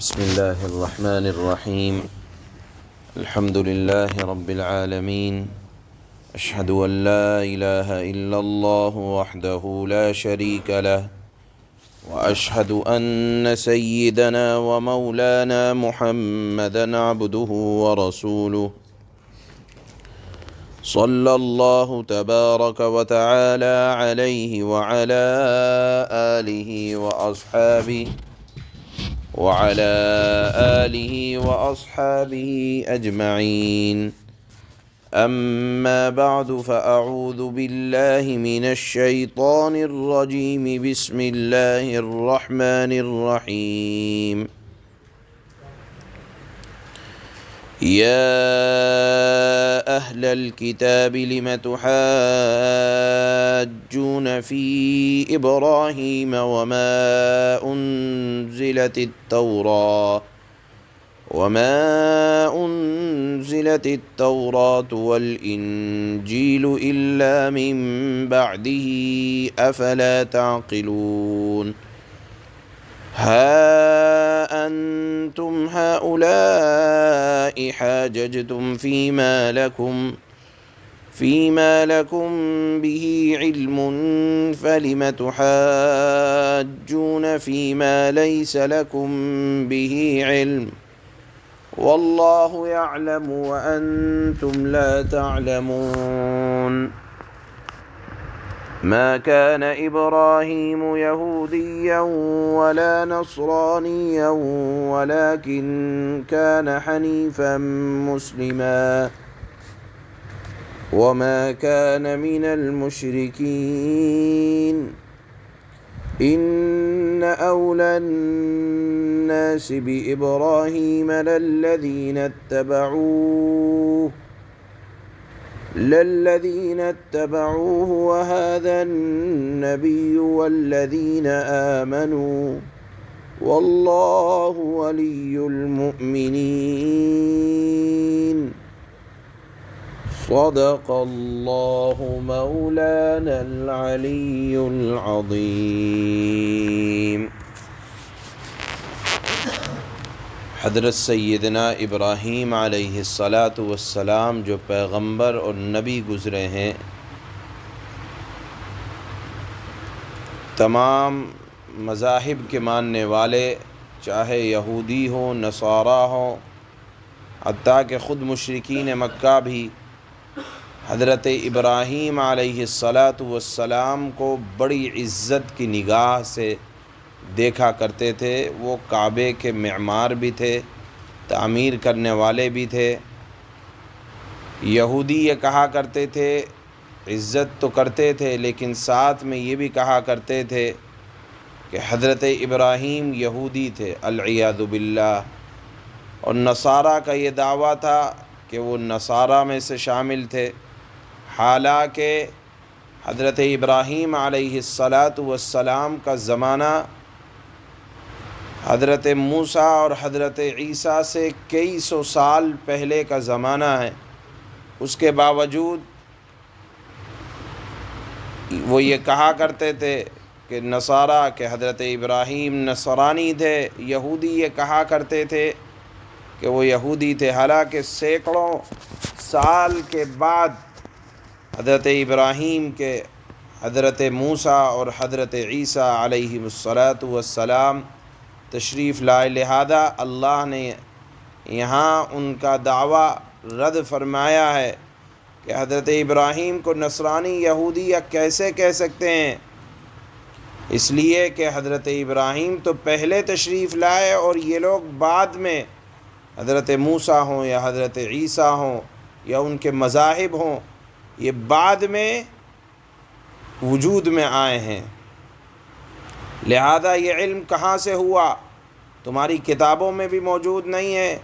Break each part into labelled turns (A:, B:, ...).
A: بسم الله الرحمن الرحيم. الحمد لله رب العالمين. أشهد أن لا إله إلا الله وحده لا شريك له، وأشهد أن سيدنا ومولانا محمدا عبده ورسوله، صلى الله تبارك وتعالى عليه وعلى آله وأصحابه أجمعين. أما بعد فأعوذ بالله من الشيطان الرجيم. بسم الله الرحمن الرحيم. يا أهل الكتاب لم تحاجون في إبراهيم وما أنزلت التوراة والإنجيل إلا من بعده أفلا تعقلون. ها أنتم هؤلاء حاججتم فيما لكم به علم، فلم تحاجون فيما ليس لكم به علم، والله يعلم وأنتم لا تعلمون. ما كان إبراهيم يهوديا ولا نصرانيا ولكن كان حنيفا مسلما وما كان من المشركين. إن أولى الناس بإبراهيم للذين اتبعوه وهذا النبي والذين آمنوا، والله ولي المؤمنين. صدق الله مولانا العلي العظيم. حضرت سیدنا ابراہیم علیہ السلام جو پیغمبر اور نبی گزرے ہیں، تمام مذاہب کے ماننے والے، چاہے یہودی ہوں، نصارہ ہوں، حتیٰ کہ خود مشرکین مکہ بھی حضرت ابراہیم علیہ السلام کو بڑی عزت کی نگاہ سے دیکھا کرتے تھے. وہ کعبے کے معمار بھی تھے، تعمیر کرنے والے بھی تھے. یہودی یہ کہا کرتے تھے، عزت تو کرتے تھے لیکن ساتھ میں یہ بھی کہا کرتے تھے کہ حضرت ابراہیم یہودی تھے، العیاذ باللہ. اور نصارہ کا یہ دعویٰ تھا کہ وہ نصارہ میں سے شامل تھے، حالانکہ حضرت ابراہیم علیہ السلام کا زمانہ حضرت موسیٰ اور حضرت عیسیٰ سے کئی سو سال پہلے کا زمانہ ہے. اس کے باوجود وہ یہ کہا کرتے تھے کہ نصارہ کہ حضرت ابراہیم نصرانی تھے، یہودی یہ کہا کرتے تھے کہ وہ یہودی تھے، حالانکہ سینکڑوں سال کے بعد حضرت ابراہیم کے حضرت موسیٰ اور حضرت عیسیٰ علیہ السلام تشریف لائے. لہذا اللہ نے یہاں ان کا دعویٰ رد فرمایا ہے کہ حضرت ابراہیم کو نصرانی، یہودی یا کیسے کہہ سکتے ہیں، اس لیے کہ حضرت ابراہیم تو پہلے تشریف لائے اور یہ لوگ بعد میں، حضرت موسیٰ ہوں یا حضرت عیسیٰ ہوں یا ان کے مذاہب ہوں، یہ بعد میں وجود میں آئے ہیں. لہذا یہ علم کہاں سے ہوا؟ تمہاری کتابوں میں بھی موجود نہیں ہے،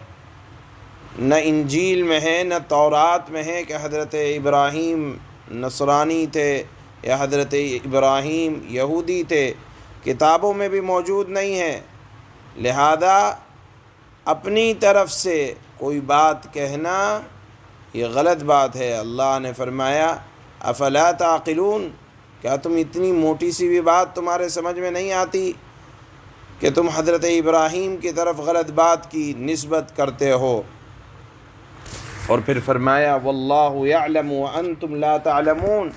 A: نہ انجیل میں ہے، نہ تورات میں ہے کہ حضرت ابراہیم نصرانی تھے یا حضرت ابراہیم یہودی تھے. کتابوں میں بھی موجود نہیں ہے. لہذا اپنی طرف سے کوئی بات کہنا یہ غلط بات ہے. اللہ نے فرمایا افلا تعقلون، کیا تم اتنی موٹی سی بھی بات تمہارے سمجھ میں نہیں آتی؟ کہ تم حضرت ابراہیم کی طرف غلط بات کی نسبت کرتے ہو۔ اور پھر فرمایا واللہ یعلم وانتم لا تعلمون،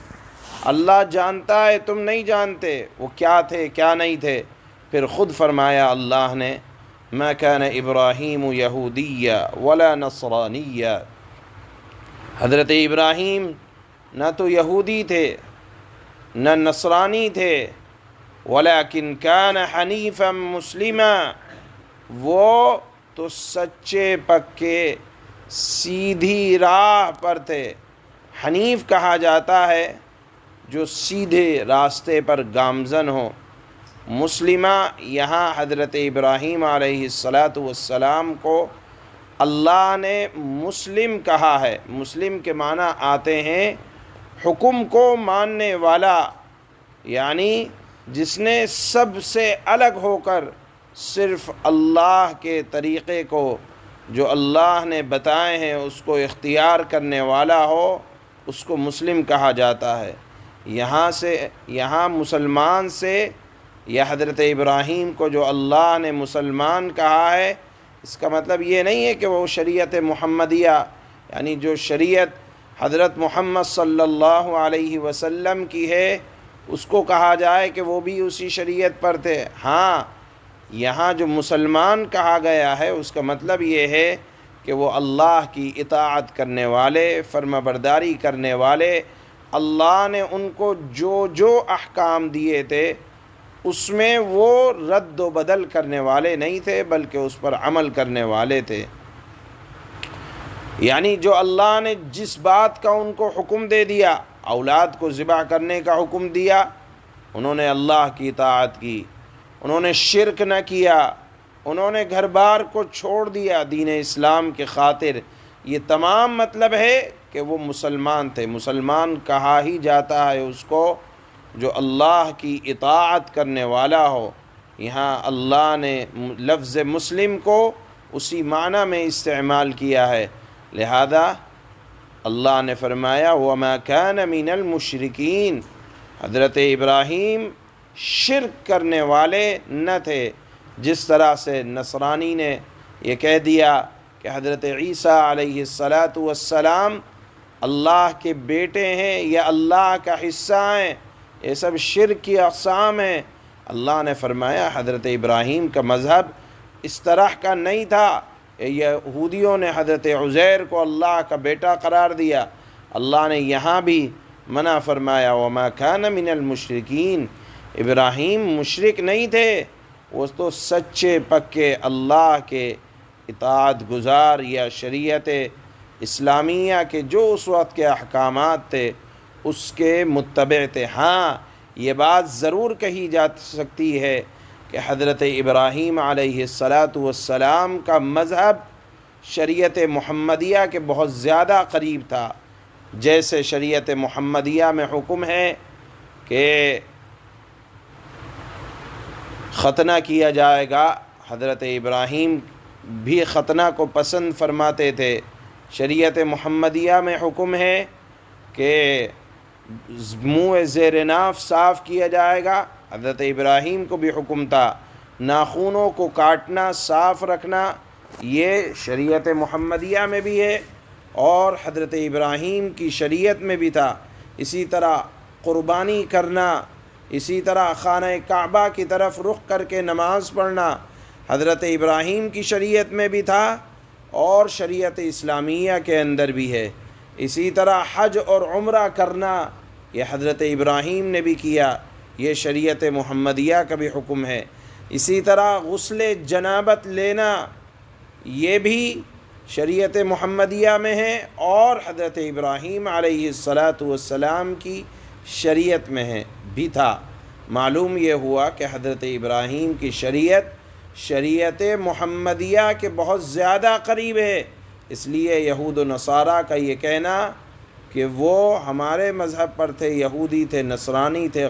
A: اللہ جانتا ہے تم نہیں جانتے وہ کیا تھے کیا نہیں تھے۔ پھر خود فرمایا اللہ نے ما کان ابراہیم یہودیہ ولا نصرانیہ، حضرت ابراہیم نہ تو یہودی تھے نہ نصرانی تھے، ولیکن کان حنیفا مسلما، وہ تو سچے پکے سیدھی راہ پر تھے۔ حنیف کہا جاتا ہے جو سیدھے راستے پر گامزن ہو۔ مسلمہ، یہاں حضرت ابراہیم علیہ السلام کو اللہ نے مسلم کہا ہے۔ مسلم کے معنی آتے ہیں حکم کو ماننے والا، یعنی جس نے سب سے الگ ہو کر صرف اللہ کے طریقے کو جو اللہ نے بتائے ہیں اس کو اختیار کرنے والا ہو، اس کو مسلم کہا جاتا ہے۔ یہاں مسلمان سے یا حضرت ابراہیم کو جو اللہ نے مسلمان کہا ہے، اس کا مطلب یہ نہیں ہے کہ وہ شریعت محمدیہ، یعنی جو شریعت حضرت محمد صلی اللہ علیہ وسلم کی ہے اس کو کہا جائے کہ وہ بھی اسی شریعت پر تھے۔ ہاں، یہاں جو مسلمان کہا گیا ہے اس کا مطلب یہ ہے کہ وہ اللہ کی اطاعت کرنے والے، فرما برداری کرنے والے، اللہ نے ان کو جو جو احکام دیے تھے اس میں وہ رد و بدل کرنے والے نہیں تھے بلکہ اس پر عمل کرنے والے تھے۔ یعنی جو اللہ نے جس بات کا ان کو حکم دے دیا، اولاد کو ذبح کرنے کا حکم دیا، انہوں نے اللہ کی اطاعت کی، انہوں نے شرک نہ کیا، انہوں نے گھر بار کو چھوڑ دیا دین اسلام کی خاطر۔ یہ تمام مطلب ہے کہ وہ مسلمان تھے۔ مسلمان کہا ہی جاتا ہے اس کو جو اللہ کی اطاعت کرنے والا ہو۔ یہاں اللہ نے لفظ مسلم کو اسی معنی میں استعمال کیا ہے، لہذا اللہ نے فرمایا وَمَا كَانَ مِنَ الْمُشْرِكِينَ، حضرت ابراہیم شرک کرنے والے نہ تھے۔ جس طرح سے نصرانی نے یہ کہہ دیا کہ حضرت عیسیٰ علیہ السلام اللہ کے بیٹے ہیں یا اللہ کا حصہ ہیں، یہ سب شرک کی اقسام ہیں۔ اللہ نے فرمایا حضرت ابراہیم کا مذہب اس طرح کا نہیں تھا۔ یہودیوں نے حضرت عزیر کو اللہ کا بیٹا قرار دیا، اللہ نے یہاں بھی منع فرمایا وَمَا كَانَ مِنَ الْمُشْرِكِينَ، ابراہیم مشرک نہیں تھے، وہ تو سچے پکے اللہ کے اطاعت گزار یا شریعت اسلامیہ کے جو اس وقت کے احکامات تھے اس کے متبع تھے۔ ہاں، یہ بات ضرور کہی جا سکتی ہے کہ حضرت ابراہیم علیہ السلام کا مذہب شریعت محمدیہ کے بہت زیادہ قریب تھا۔ جیسے شریعت محمدیہ میں حکم ہے کہ ختنہ کیا جائے گا، حضرت ابراہیم بھی ختنہ کو پسند فرماتے تھے۔ شریعت محمدیہ میں حکم ہے کہ منہ زیر ناف صاف کیا جائے گا، حضرت ابراہیم کو بھی حکم تھا۔ ناخنوں کو کاٹنا، صاف رکھنا، یہ شریعت محمدیہ میں بھی ہے اور حضرت ابراہیم کی شریعت میں بھی تھا۔ اسی طرح قربانی کرنا، اسی طرح خانہ کعبہ کی طرف رخ کر کے نماز پڑھنا حضرت ابراہیم کی شریعت میں بھی تھا اور شریعت اسلامیہ کے اندر بھی ہے۔ اسی طرح حج اور عمرہ کرنا یہ حضرت ابراہیم نے بھی کیا، یہ شریعت محمدیہ کا بھی حکم ہے۔ اسی طرح غسل جنابت لینا یہ بھی شریعت محمدیہ میں ہے اور حضرت ابراہیم علیہ السلام کی شریعت میں ہے بھی تھا۔ معلوم یہ ہوا کہ حضرت ابراہیم کی شریعت محمدیہ کے بہت زیادہ قریب ہے، اس لیے یہود و نصارہ کا یہ کہنا کہ وہ ہمارے مذہب پر تھے، یہودی تھے، نصرانی تھے،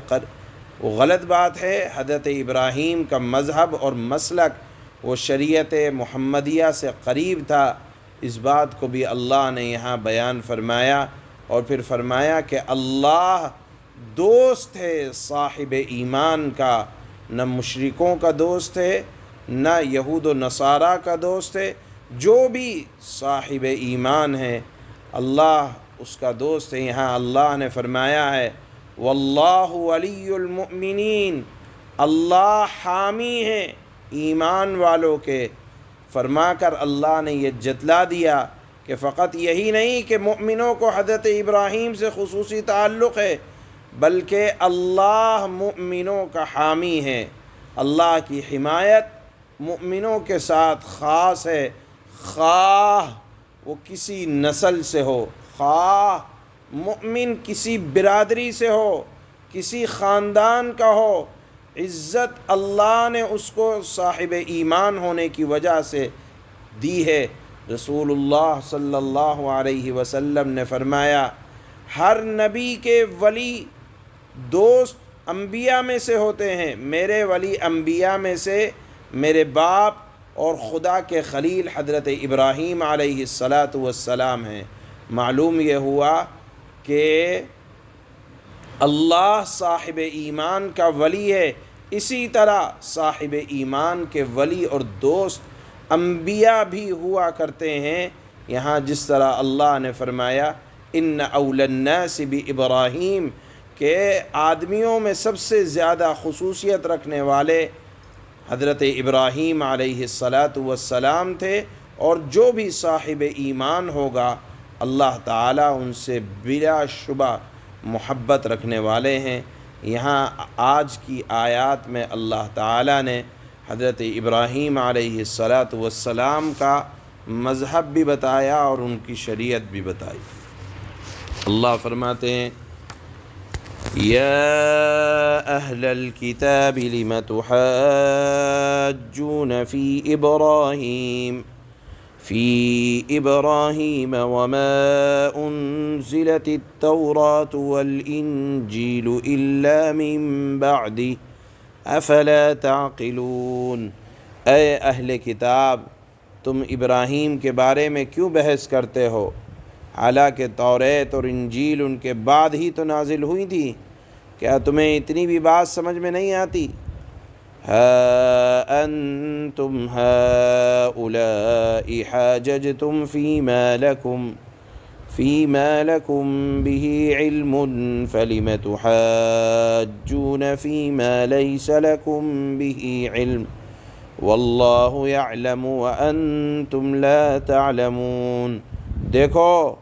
A: وہ غلط بات ہے۔ حضرت ابراہیم کا مذہب اور مسلک وہ شریعت محمدیہ سے قریب تھا، اس بات کو بھی اللہ نے یہاں بیان فرمایا اور پھر فرمایا کہ اللہ دوست ہے صاحب ایمان کا، نہ مشرکوں کا دوست ہے، نہ یہود و نصارہ کا دوست ہے۔ جو بھی صاحب ایمان ہے اللہ اس کا دوست ہے۔ یہاں اللہ نے فرمایا ہے واللہ ولی المؤمنین، اللہ حامی ہے ایمان والوں کے، فرما کر اللہ نے یہ جتلا دیا کہ فقط یہی نہیں کہ مؤمنوں کو حضرت ابراہیم سے خصوصی تعلق ہے، بلکہ اللہ مؤمنوں کا حامی ہے۔ اللہ کی حمایت مؤمنوں کے ساتھ خاص ہے، خواہ وہ کسی نسل سے ہو، خواہ مؤمن کسی برادری سے ہو، کسی خاندان کا ہو، عزت اللہ نے اس کو صاحب ایمان ہونے کی وجہ سے دی ہے۔ رسول اللہ صلی اللہ علیہ وسلم نے فرمایا ہر نبی کے ولی دوست انبیاء میں سے ہوتے ہیں، میرے ولی انبیاء میں سے میرے باپ اور خدا کے خلیل حضرت ابراہیم علیہ السلام ہیں۔ معلوم یہ ہوا کہ اللہ صاحب ایمان کا ولی ہے، اسی طرح صاحب ایمان کے ولی اور دوست انبیاء بھی ہوا کرتے ہیں۔ یہاں جس طرح اللہ نے فرمایا ان اولی الناس بابراہیم، کہ آدمیوں میں سب سے زیادہ خصوصیت رکھنے والے حضرت ابراہیم علیہ السلام تھے، اور جو بھی صاحب ایمان ہوگا اللہ تعالیٰ ان سے بلا شبہ محبت رکھنے والے ہیں۔ یہاں آج کی آیات میں اللہ تعالیٰ نے حضرت ابراہیم علیہ السلام کا مذہب بھی بتایا اور ان کی شریعت بھی بتائی۔ اللہ فرماتے ہیں یا اہل الکتاب لم تحاجون فی ابراہیم وما انزلت التوراة والانجیل الا من بعدہ افلا تعقلون۔ اے اہل کتاب، تم ابراہیم کے بارے میں کیوں بحث کرتے ہو، حالانکہ توریت اور انجیل ان کے بعد ہی تو نازل ہوئی تھی، کیا تمہیں اتنی بھی بات سمجھ میں نہیں آتی؟ ہا انتم ہؤلاء حاججتم فیما لکم بہ علم فلم تحاجون فیما لیس لکم بہ علم واللہ یعلم وانتم لا تعلمون۔ دیکھو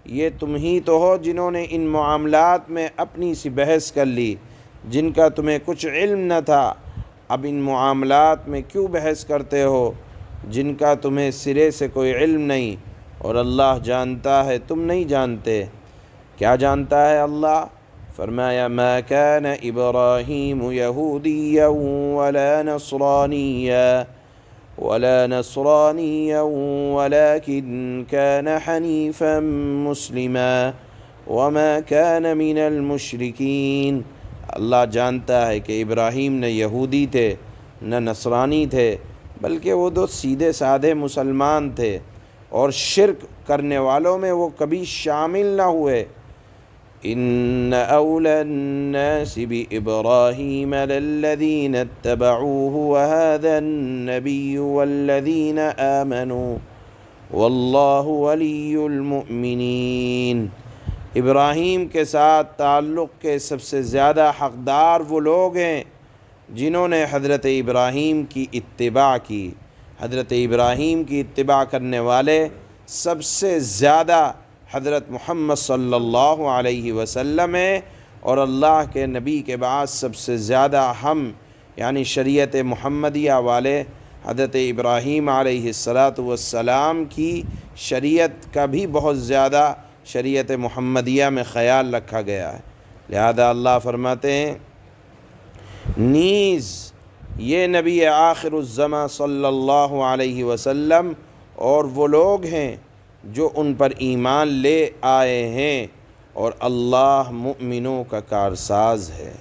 A: یہ تم ہی تو ہو جنہوں نے ان معاملات میں اپنی سی بحث کر لی جن کا تمہیں کچھ علم نہ تھا۔ اب ان معاملات میں کیوں بحث کرتے ہو جن کا تمہیں سرے سے کوئی علم نہیں، اور اللہ جانتا ہے تم نہیں جانتے۔ کیا جانتا ہے اللہ؟ فرمایا ما كان ابراہیم یہودیا ولا نصرانیا ولكن كان حنیفا مسلما وما كان من المشرکین۔ اللہ جانتا ہے کہ ابراہیم نہ یہودی تھے نہ نصرانی تھے، بلکہ وہ تو سیدھے سادھے مسلمان تھے، اور شرک کرنے والوں میں وہ کبھی شامل نہ ہوئے۔ ان اولی الناس بابراہیم للذین اتبعوه وهذا النبی والذین آمنوا واللہ ولی المؤمنین۔ ابراہیم کے ساتھ تعلق کے سب سے زیادہ حقدار وہ لوگ ہیں جنہوں نے حضرت ابراہیم کی اتباع کی۔ حضرت ابراہیم کی اتباع کرنے والے سب سے زیادہ حضرت محمد صلی اللہ علیہ وسلم ہیں، اور اللہ کے نبی کے بعد سب سے زیادہ ہم یعنی شریعت محمدیہ والے حضرت ابراہیم علیہ السلام کی شریعت کا بھی بہت زیادہ شریعت محمدیہ میں خیال رکھا گیا ہے۔ لہذا اللہ فرماتے ہیں نیز یہ نبی آخر الزماں صلی اللہ علیہ وسلم اور وہ لوگ ہیں جو ان پر ایمان لے آئے ہیں، اور اللہ مؤمنوں کا کارساز ہے۔